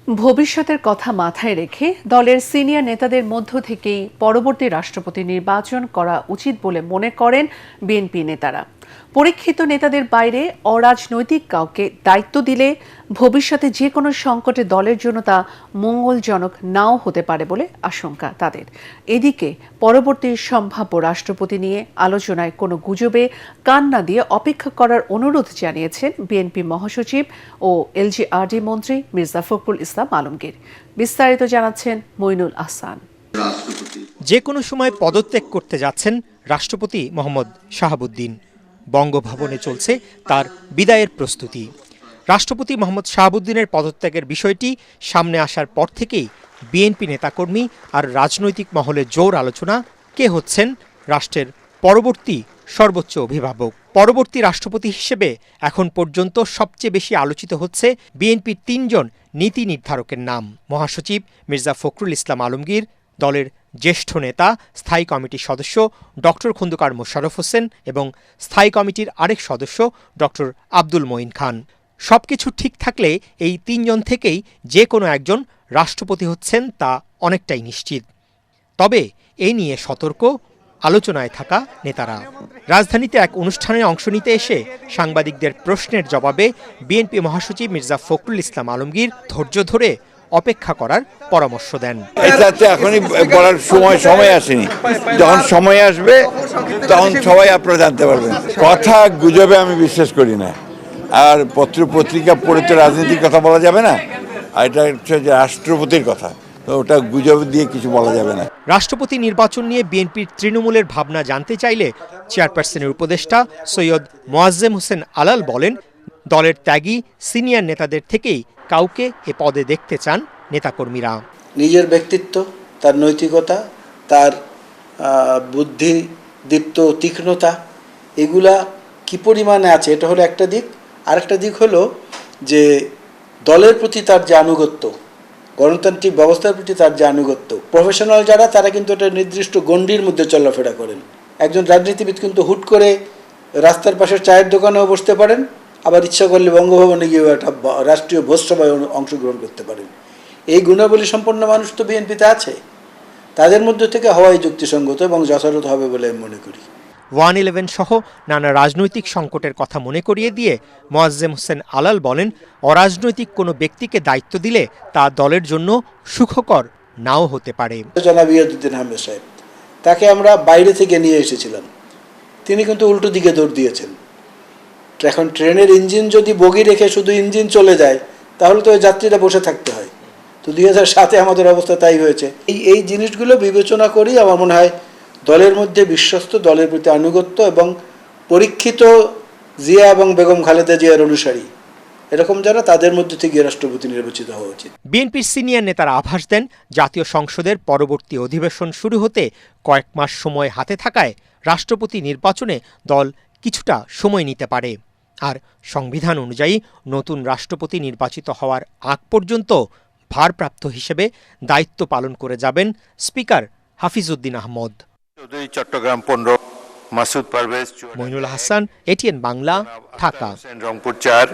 ভবিষ্যতের কথা মাথায় রেখে দলের সিনিয়র নেতাদের মধ্য থেকেই পরবর্তী রাষ্ট্রপতি নির্বাচন করা উচিত বলে মনে করেন বিএনপি নেতারা। পরীক্ষিত নেতাদের বাইরে অরাজনৈতিক কাউকে দায়িত্ব দিলে ভবিষ্যতে যে কোনো সংকটে দলের জন্য তা মঙ্গলজনক নাও হতে পারে বলে আশঙ্কা তাদের। এদিকে পরবর্তী সম্ভাব্য রাষ্ট্রপতি নিয়ে আলোচনায় কোনো গুজবে কান না দিয়ে অপেক্ষা করার অনুরোধ জানিয়েছেন বিএনপি মহাসচিব ও এলজিআরডি মন্ত্রী মির্জা ফখরুল ইসলাম আলমগীর। বিস্তারিত জানাচ্ছেন মইনুল আহসান। যে কোনো সময় পদত্যাগ করতে যাচ্ছেন রাষ্ট্রপতি মোহাম্মদ শাহাবুদ্দিন। বঙ্গভবনে চলছে তার বিদায়ের প্রস্তুতি। রাষ্ট্রপতি মোহাম্মদ শাহাবুদ্দিনের পদত্যাগের বিষয়টি সামনে আসার পর থেকেই বিএনপি নেতাকর্মী আর রাজনৈতিক মহলে জোর আলোচনা কে হচ্ছেন রাষ্ট্রের পরবর্তী সর্বোচ্চ অভিভাবক। পরবর্তী রাষ্ট্রপতি হিসেবে এখন পর্যন্ত সবচেয়ে বেশি আলোচিত হচ্ছে বিএনপির ৩ জন নীতি নির্ধারকের নাম। মহাসচিব মির্জা ফখরুল ইসলাম আলমগীর, দলের জ্যেষ্ঠ নেতা স্থায়ী কমিটির সদস্য ডক্টর খন্দকার মোশাররফ হোসেন এবং স্থায়ী কমিটির আরেক সদস্য ডক্টর আব্দুল মঈন খান। সবকিছু ঠিক থাকলে এই ৩ জন থেকেই যে কোনো একজন রাষ্ট্রপতি হচ্ছেন তা অনেকটাই নিশ্চিত। তবে এ নিয়ে সতর্ক আলোচনায় থাকা নেতারা। রাজধানীতে এক অনুষ্ঠানে অংশ নিতে এসে সাংবাদিকদের প্রশ্নের জবাবে বিএনপি মহাসচিব মির্জা ফখরুল ইসলাম আলমগীর ধৈর্য ধরে অপেক্ষা করার পরামর্শ দেন। এটাতে এখনই বলার সময় আসেনি, যখন সময় আসবে তখন সবাই আপনারা জানতে পারবেন। কথা গুজবে আমি বিশ্বাস করি না, আর পত্র পত্রিকা পড়ে তো রাজনীতির কথা বলা যাবে না, আর এটা হচ্ছে যে রাষ্ট্রপতির কথা, তো ওটা গুজব দিয়ে কিছু বলা যাবে না। রাষ্ট্রপতি নির্বাচন নিয়ে বিএনপির তৃণমূলের ভাবনা জানতে চাইলে চেয়ারপারসনের উপদেষ্টা সৈয়দ মোয়াজ্জেম হোসেন আলাল বলেন, দলের ত্যাগী সিনিয়র নেতাদের থেকেই কাউকে এ পদে দেখতে চান নেতাকর্মীরা। নিজের ব্যক্তিত্ব, তার নৈতিকতা, তার বুদ্ধিদীপ্ত তীক্ষ্ণতা, এগুলা কি পরিমাণে আছে এটা হলো একটা দিক। আরেকটা দিক হলো যে দলের প্রতি তার যে আনুগত্য, গণতান্ত্রিক ব্যবস্থার প্রতি তার যে আনুগত্য। প্রফেশনাল যারা, তারা কিন্তু একটা নির্দিষ্ট গণ্ডির মধ্যে চলাফেরা করেন। একজন রাজনীতিবিদ কিন্তু হুট করে রাস্তার পাশে চায়ের দোকানেও বসতে পারেন, আবার ইচ্ছা করলে বঙ্গভবনে গিয়ে একটা রাষ্ট্রীয় ভোজসভায় অংশগ্রহণ করতে পারেন। এই গুণাবলী সম্পন্ন মানুষ তো বিএনপিতে আছে, তাদের মধ্যে থেকে হওয়াই যুক্তিসঙ্গত এবং যথাযথ হবে বলে আমি মনে করি। 111 সহ নানা রাজনৈতিক সংকটের কথা মনে করিয়ে দিয়ে মোয়াজ্জেম হোসেন আলাল বলেন, অরাজনৈতিক কোনো ব্যক্তিকে দায়িত্ব দিলে তা দলের জন্য সুখকর নাও হতে পারে। জনাব ইয়াজউদ্দিন আহমেদ সাহেব, তাকে আমরা বাইরে থেকে নিয়ে এসেছিলাম, তিনি কিন্তু উল্টো দিকে দৌড় দিয়েছেন। এখন ট্রেনের ইঞ্জিন যদি বগি রেখে শুধু ইঞ্জিন চলে যায়, তাহলে তো যাত্রীরা বসে থাকতে হয়। তো 2007-এ আমাদের অবস্থা তাই হয়েছে। এই জিনিসগুলো বিবেচনা করি আমার মনে হয় দলের মধ্যে বিশ্বস্ত, দলের প্রতি আনুগত্য এবং পরীক্ষিত জিয়া এবং বেগম খালেদা জিয়ার অনুসারী এরকম যারা, তাদের মধ্যে থেকে রাষ্ট্রপতি নির্বাচিত হওয়া উচিত। বিএনপির সিনিয়র নেতারা আভাস দেন, জাতীয় সংসদের পরবর্তী অধিবেশন শুরু হতে কয়েক মাস সময় হাতে থাকায় রাষ্ট্রপতি নির্বাচনে দল কিছুটা সময় নিতে পারে। আর সংবিধান অনুযায়ী নতুন রাষ্ট্রপতি নির্বাচিত হওয়ার আগ পর্যন্ত ভারপ্রাপ্ত হিসেবে দায়িত্ব পালন করে যাবেন স্পিকার হাফিজউদ্দিন আহমদ। চট্টগ্রাম 15, মাসুদ পারভেজ, মইনুল হাসান, এটিএন বাংলা, ঢাকা। রংপুর 4।